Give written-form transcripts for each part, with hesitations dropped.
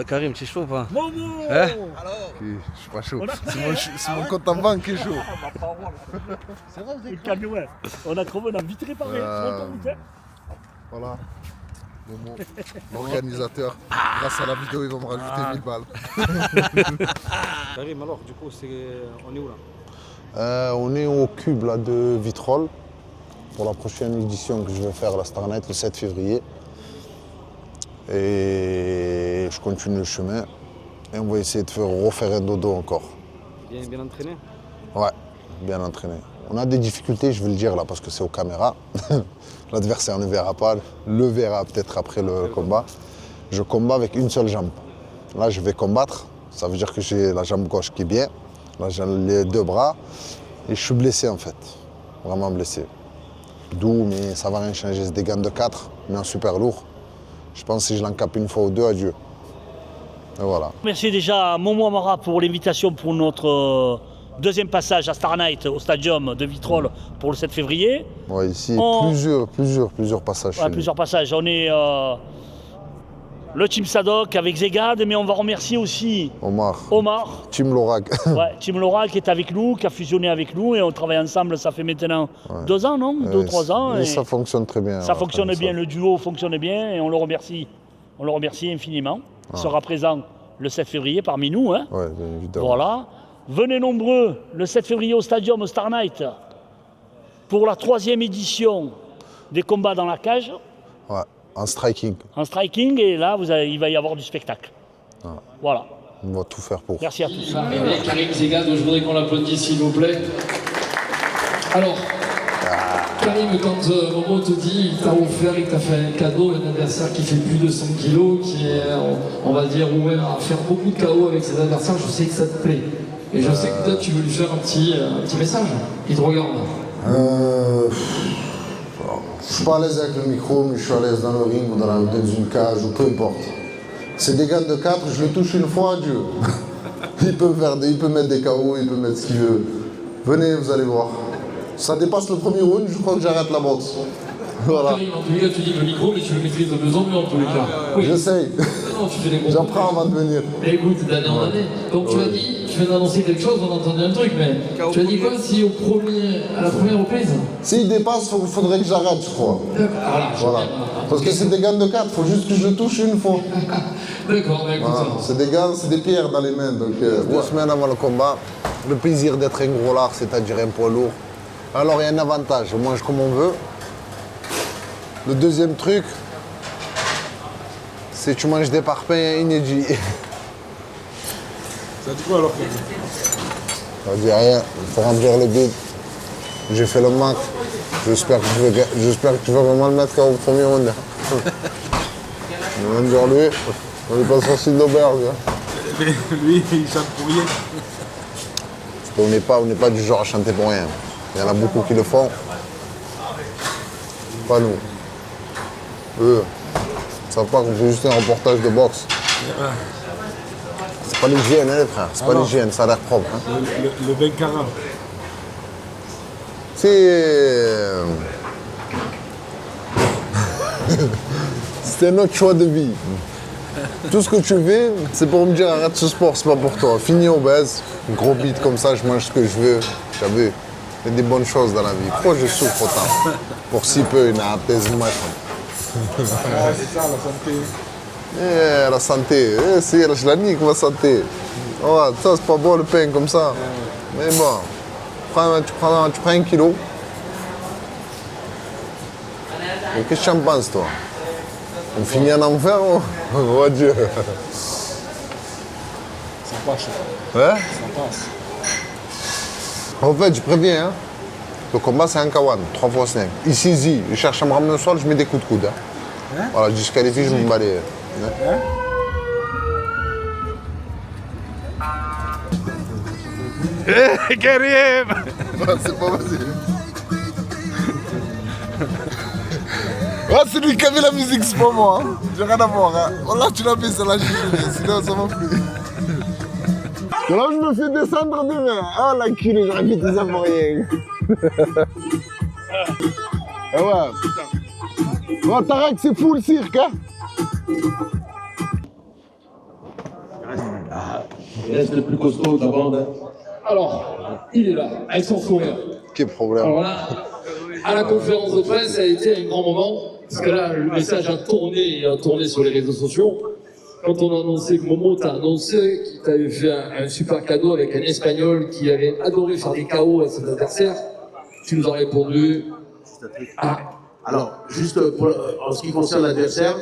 Ouais, Karim, tu es chaud ou pas? Momo. Hein? Je suis pas chaud. C'est mon compte en banque qui est chaud. Ma parole. C'est vrai, vous êtes calme, ouais. On a trouvé, on a vite réparé. Voilà. Momo, l'organisateur. Grâce à la vidéo, ils vont me rajouter 1000 balles. Karim, alors, du coup, on est où là? On est au cube là, de Vitrolles pour la prochaine édition que je vais faire à la Star Night le 7 février. Et je continue le chemin et on va essayer de refaire un dodo encore. Bien entraîné? Ouais, bien entraîné. On a des difficultés, je vais le dire là, parce que c'est aux caméras. L'adversaire ne verra pas, le verra peut-être après le combat. Je combats avec une seule jambe. Là, je vais combattre, ça veut dire que j'ai la jambe gauche qui est bien. Là, j'ai les deux bras et je suis blessé en fait, vraiment blessé. D'où, mais ça va rien changer, c'est des gants de 4, mais en super lourd. Je pense que si je l'encape une fois ou deux, adieu. Et voilà. Merci déjà à Momo Amara pour l'invitation pour notre deuxième passage à Star Night au stadium de Vitrolles pour le 7 février. Ouais, ici, plusieurs passages. Ouais, plusieurs passages. On est le Team Sadok avec Zegad, mais on va remercier aussi Omar. Team Lorac. Ouais, Team Lorac qui est avec nous, qui a fusionné avec nous et on travaille ensemble, ça fait maintenant 2 ans, non? 2 ou 3 ans. Et ça fonctionne très bien. Ça fonctionne bien, le duo fonctionne bien et on le remercie. On le remercie infiniment. Il sera présent le 7 février parmi nous. Hein. Ouais, bien évidemment. Voilà. Venez nombreux le 7 février au stadium Star Night pour la 3e édition des combats dans la cage. Ouais, en striking. En striking, et là, il va y avoir du spectacle. Ouais. Voilà. On va tout faire pour. Merci à tous. Karim Zegad, je voudrais qu'on l'applaudisse s'il vous plaît. Alors, Karim, quand Momo te dit il t'a offert, il t'a fait un cadeau, un adversaire qui fait plus de 100 kilos, qui est, on va dire, ouvert à faire beaucoup de KO avec ses adversaires, je sais que ça te plaît. Et je sais que peut-être tu veux lui faire un petit message. Il te regarde. Je suis pas à l'aise avec le micro, mais je suis à l'aise dans le ring ou dans une cage ou peu importe. C'est des gants de 4, je le touche une fois, Dieu. Il peut mettre des KO, il peut mettre ce qu'il veut. Venez, vous allez voir. Ça dépasse le premier round, je crois que j'arrête la boxe. Voilà. Karim, en tous les cas, tu dis le micro, mais tu le maîtrises de mieux en mieux en tous les cas. Oui. J'essaye. Non, tu fais des J'apprends avant de venir. Mais écoute, d'année en année. Donc tu as dit, tu viens d'annoncer quelque chose, on a entendu un truc, mais tu as dit quoi si à la première reprise? S'il dépasse, il faudrait que j'arrête, je crois. Voilà. Parce que c'est des gants de 4, il faut juste que je le touche une fois. D'accord, mais écoute voilà. ça. C'est des gants, c'est des pierres dans les mains. Donc, 2 semaines avant le combat, le plaisir d'être un gros lard, c'est-à-dire un poids lourd. Alors il y a un avantage, on mange comme on veut. Le deuxième truc, c'est que tu manges des parpaings inédits. Ça dit quoi alors? Ça dit rien, il faut remplir le bide. J'ai fait le max. J'espère que tu vas vraiment le mettre au premier round. On va dire lui, on n'est pas sorti d'auberge. Mais lui, il chante pour rien. On n'est pas du genre à chanter pour rien. Il y en a beaucoup qui le font. Pas nous. Eux, ils savent pas qu'on fait juste un reportage de boxe. C'est pas l'hygiène, hein, les frères. C'est pas l'hygiène, ça a l'air propre. Hein. Le Benkara. C'est un autre choix de vie. Tout ce que tu veux, c'est pour me dire arrête ce sport, c'est pas pour toi. Fini obèse, gros bite comme ça, je mange ce que je veux. T'as vu? Il y a des bonnes choses dans la vie. Pourquoi je souffre autant? Pour si peu, une apaisement. C'est ça, la santé. La santé, c'est je la nique ma santé. Oh, ça c'est pas bon le pain comme ça. Mais bon, tu prends 1 kilo. Et qu'est-ce que tu en penses toi? On finit en enfer ou? Oh Dieu. Ça passe. Hein? Ça passe. En fait, je préviens, hein. Le combat c'est un K1, 3 x 5. Ici, je cherche à me ramener au sol, je mets des coups de coude. Hein. Voilà, je disqualifie, je me balaye. Hein? Karim! C'est pas facile. C'est lui qui a mis la musique, c'est pas moi. Hein. J'ai rien à voir. Hein. Oh là, tu l'as mis, c'est la juge, sinon ça m'a plu. Là, je me fais descendre demain. Oh la culée, j'aurais fait tout ça pour rien. Ah ouais. Oh, Tarek, c'est fou le cirque, hein. Il reste le plus costaud de la bande. Hein. Alors, il est là, avec son sourire. Quel problème. Alors là, à la conférence de presse, ça a été un grand moment, parce que là, le message a tourné sur les réseaux sociaux. Quand on a annoncé que Momo t'a annoncé qu'il t'avait fait un super cadeau avec un Espagnol qui avait adoré faire des KO à ses adversaires, tu nous as répondu. Ah, Alors, juste en ce qui concerne l'adversaire,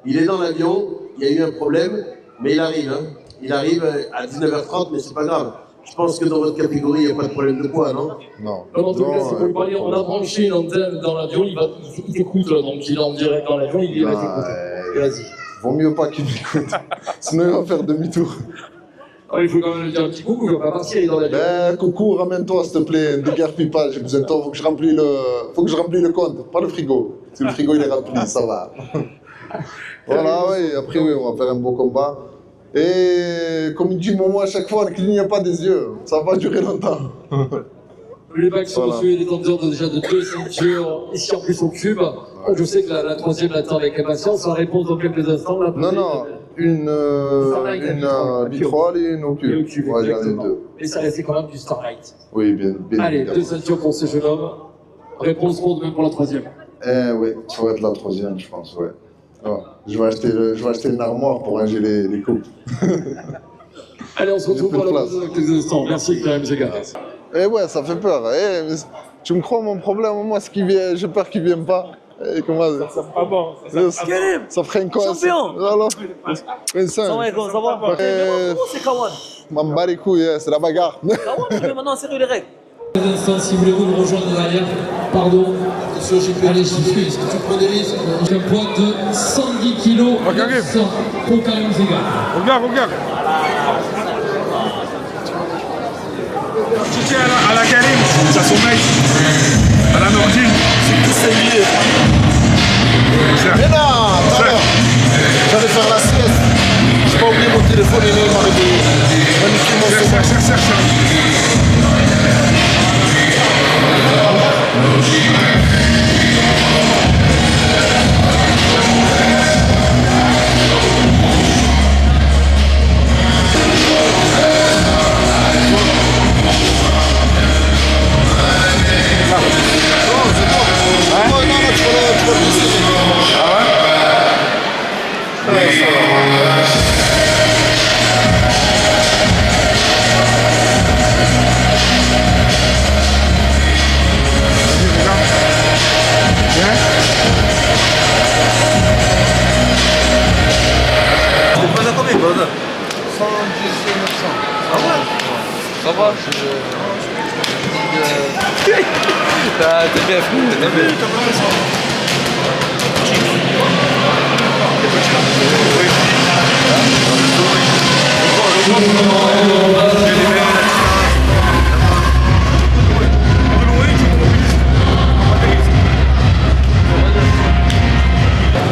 il est dans l'avion, il y a eu un problème, mais il arrive. Hein. Il arrive à 19h30, mais c'est pas grave. Je pense que dans votre catégorie, il n'y a pas de problème de poids, non? Non. non, en tout cas, c'est pour lui parler. On a branché une antenne dans l'avion, il t'écoute, là, donc il est en direct dans l'avion, il dit vas-y, écoute. Vas-y. Vaut mieux pas qu'il m'écoute. Sinon, il va faire demi-tour. Ah, il faut quand même lui dire un petit coucou, il va pas partir, il est dans l'avion. Ben, coucou, ramène-toi, s'il te plaît. Ne déguerpille pas, j'ai besoin de toi. Faut que je remplis le compte, pas le frigo. Si le frigo, il est rempli, ça va. Voilà, oui. Après, oui, on va faire un beau combat. Et comme il dit Momo à chaque fois, ne cligne pas des yeux. Ça va durer longtemps. Les bacs sont reçus, il est détenteur déjà de 2 ceintures, ici en plus au cube. Ouais. Je sais que la troisième l'attend avec impatience. La réponse dans quelques instants. La non, une vitrole et une au cube. Ouais, j'en ai 2. Et ça restait quand même du Starlight. Oui, bien Allez, évidemment. 2 ceintures pour ce jeune homme. Réponse ronde même pour la troisième. Oui, ça va être la troisième, je pense, ouais. Ouais. Je vais acheter une armoire pour ranger les coupes. Allez, on se retrouve pour la prochaine dans quelques instants. Merci, Karim Zega. Eh ouais, ça fait peur. Mais tu me crois, mon problème, moi, c'est qu'il vient, j'ai peur qu'il ne vienne pas. Et comment ça pas bon. ça ferait une quoi? Champion. Alors, Ça va? C'est Kawan. m'en bats les couilles, c'est la bagarre. Kawan, tu veux maintenant serrer les règles. Un instant, si vous voulez vous rejoindre derrière, pardon. Allez, je suis. Est-ce que tu prends des risques? J'ai un poids de 110 kg pour Karim Zega. Regarde. Tu tiens à la Karim, ça sommeille. À la Nordine. C'est tout singulier. Mais non, attends, j'allais faire la sieste. J'ai pas oublié mon téléphone, il m'a réveillé. Magnifique, mon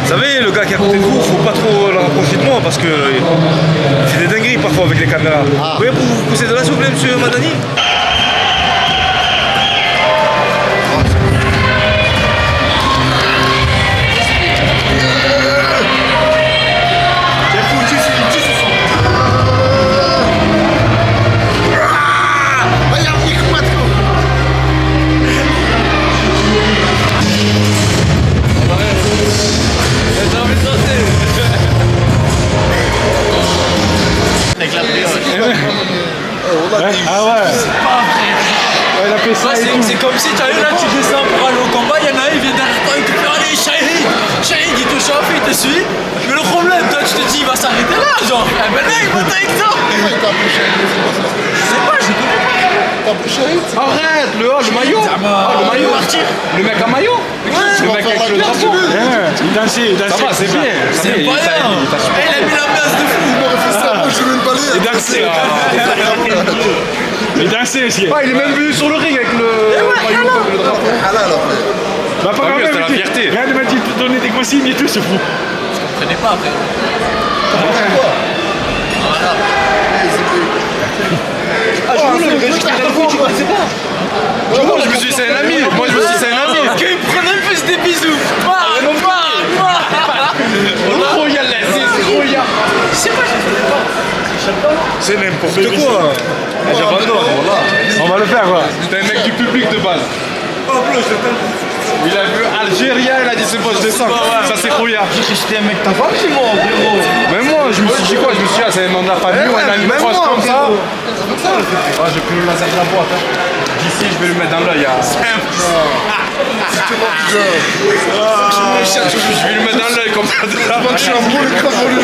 Vous savez, le gars qui est à côté de vous, faut pas trop le rapprocher de moi parce que il fait des dingueries parfois avec les caméras. Vous pouvez vous pousser de là s'il vous plaît, monsieur Madani? Ah ouais. Il a fait ça. C'est comme si tu là, tu descends pour aller au combat, il y en a un, il vient derrière toi, il te fait allez, Shahid, il te chauffe, il te suit. Mais le problème, toi, tu te dis, il va s'arrêter là, genre, eh ben là, il va avec toi. Je sais pas, je connais pas. Arrête, le maillot. Le maillot. Le mec à maillot. Le mec avec le drapeau. Il dansait. Ça va, c'est bien. C'est pas rien. Il a mis l'ambiance de fou. Il dansait. Il dansait aussi. Ah, il est même venu sur le ring avec le maillot, le drapeau. Bah, pas Tant quand mieux, même. c'était la fierté. Regarde, il m'a dit de donner des consignes et tout, c'est fou. Je connais pas après. Ah, je voulais le registre de foot, tu connaissais pas? Moi, je me suis dit, c'est un ami. Moi, je me suis dit, c'est un ami. Qu'il prenne un peu des bisous. Oh, y'a la c'est trop, y'a. Je sais pas, je connais pas. C'est n'importe quoi. J'abandonne. On va le faire quoi. T'es un mec du public de base. Il a vu Algérien, il a dit c'est bon, je descends. Ça c'est rouillard. J'étais un mec, ta femme, c'est moi, frérot. Mais moi, je me suis dit quoi? Je me suis dit, ah, c'est un nom de la famille, on a une croche comme ça. Ah, j'ai pris le laser de la boîte. D'ici, je vais le mettre dans l'œil. Je vais lui mettre dans l'œil comme ça. Je suis un boule comme on lui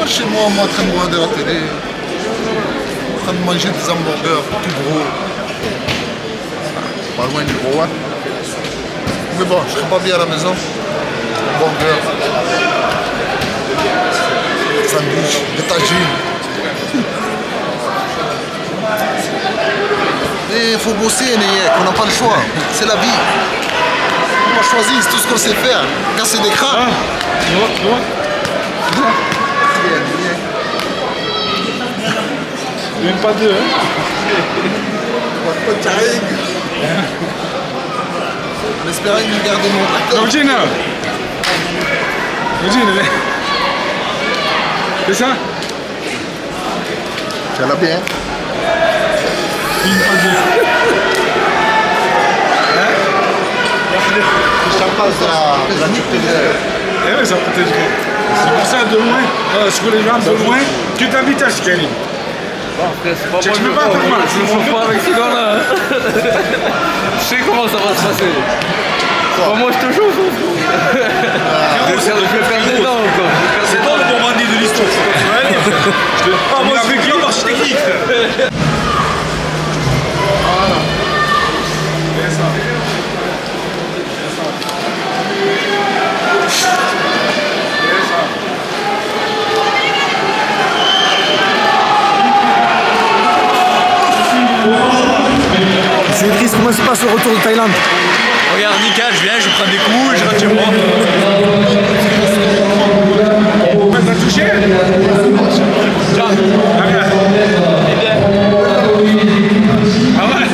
Chez moi, en train de regarder la télé, en train de manger des hamburgers tout gros. Pas loin du gros, hein. Mais bon, je serai pas bien à la maison. Burger, sandwich, des tagines. Mais il faut bosser, Neyek, on n'a pas le choix. C'est la vie. On a choisi, c'est tout ce qu'on sait faire. Casser des crânes. Même pas deux. En espérant qu'il garde mon tracteur. Eugene, c'est ça? Tu l'as bien. Je t'en passe de la tuterie. Eh oui, ça protège bien. C'est pour ça, de loin, sur les jambes, de loin, tu t'habites à Chikari. C'est pas moi, je ne pas avec ces gars-là. Je sais comment ça va se passer. Pas moi, je te chauffe. Je vais perdre des dents encore. C'est toi le bon bandit de l'histoire. Ah, moi, je vais marche technique. C'est Idriss, comment se passe le retour de Thaïlande? Regarde, nickel, je viens, je prends des coups, je rentre chez moi. T'as touché? Ciao. Ah ouais?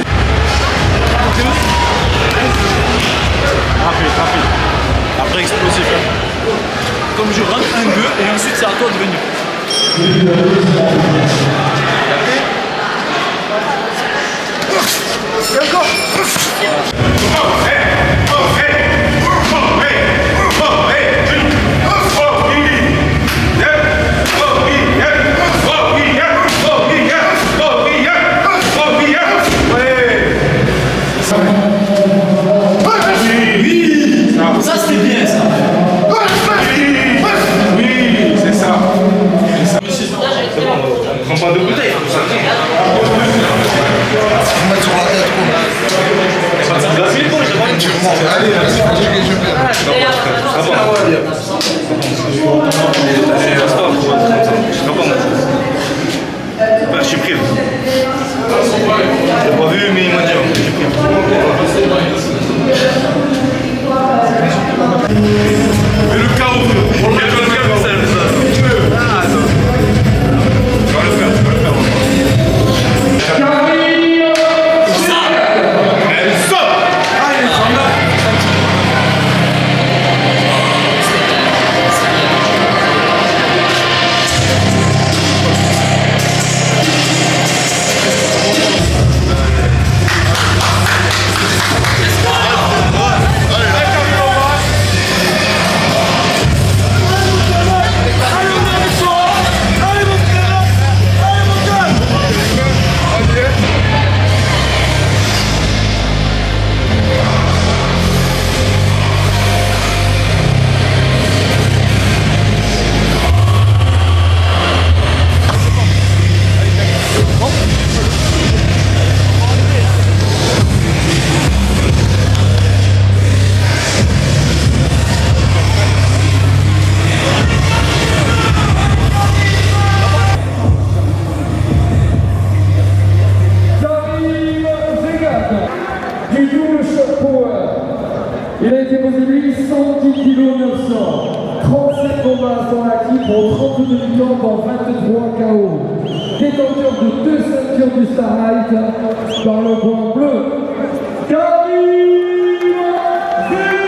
Rapide. Après explosif. Comme je rentre un 2 et ensuite c'est à toi de venir. Ça c'était bien ça. Oui, c'est ça. On prend pas de bouteille. J'ai pris. J'ai pas vu, mais il m'a dit. J'ai pris. Mais le chaos, on le faire ça. Ah, non. On va le faire. Il a été posé lui 110 kg 900. 37 combats sont acquis pour 32 victoires dans 23 KO. Détenteur de 2 ceintures du Starlight par le point bleu. Karim Zina.